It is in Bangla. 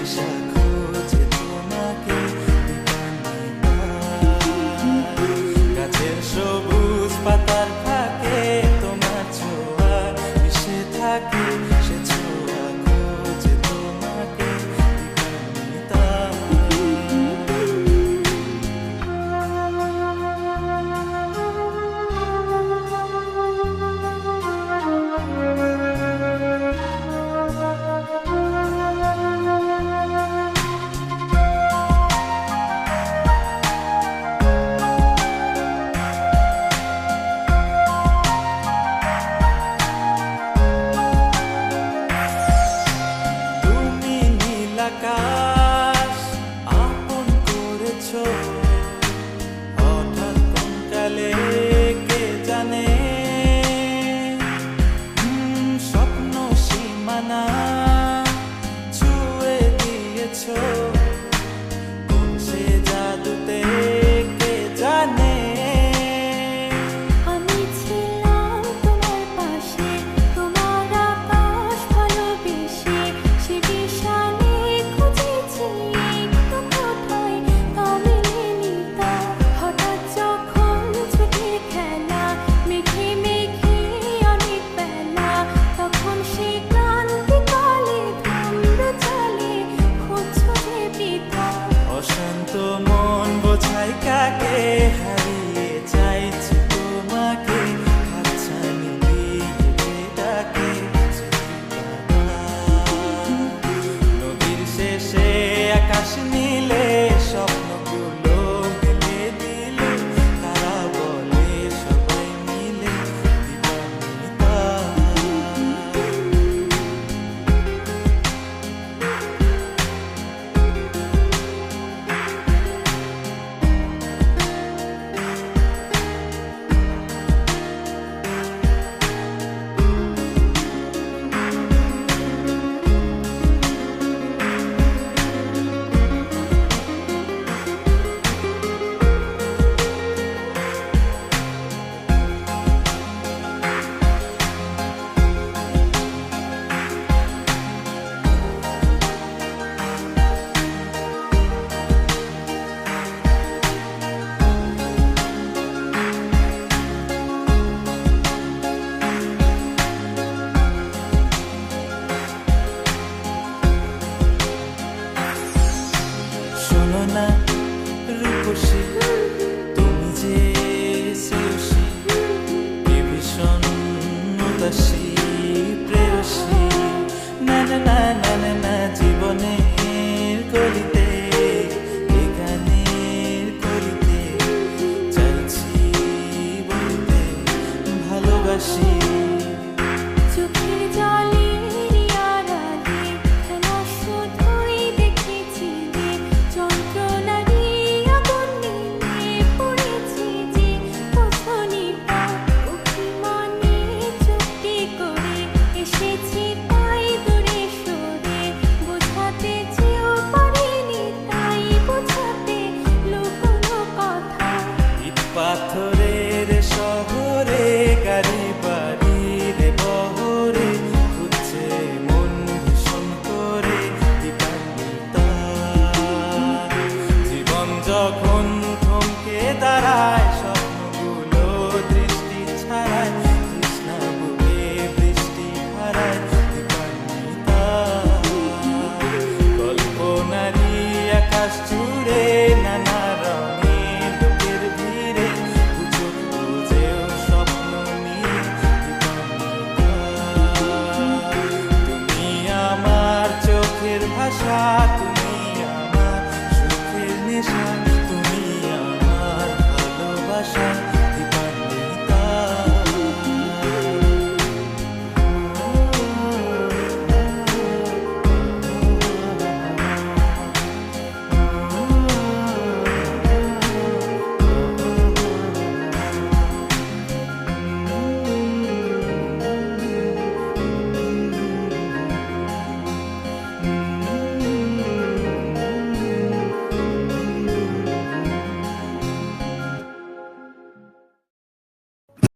দিশা খোঁজে তোমাকে গাছের সবুজ পাতার ফাঁকে তোমার ছোঁয়া মিশে থাকে সে ছোঁয়া খোঁজে তোমাকে আকাশ আপন করেছো হঠাৎ কোন কালে কে জানে স্বপ্ন সীমানা ছুঁয়ে দিয়েছো কোন সে জাদুতে কে জানে আমি ছিলাম তোমার পাশে তোমার আকাশ ভালোবেসে সে বিশাল অশান্ত মন বোঝাই কাকে হারিয়ে চাইছি তোমাকে হাতছানি দিয়ে ডাকে নদীর শেষে আকাশ নীলে স্বপ্নগুলো মিলে দিলে তারা বলে সবাই মিলে দিবানিতা না রূপসী তুমি যে শ্রেয়সী কে ভীষণ উদাসী প্রেয়সী না না না না না না জীবনের গলিতে এ গানের কলিতে চাইছি বলতে ভালোবাসি চোখের জলে পাথরের শহরে গাড়ি বাড়ির বহরে খুঁজছে মন ভীষণ করে দীপান্বিতা জীবন যখন থমকে দাঁড়ায় স্বপ্নগুলো দৃষ্টি ছাড়ায় তৃষ্ণা বুকে বৃষ্টি হারায় দীপান্বিতা কল্পনারী আকাশ জুড়ে নানা ভাষা।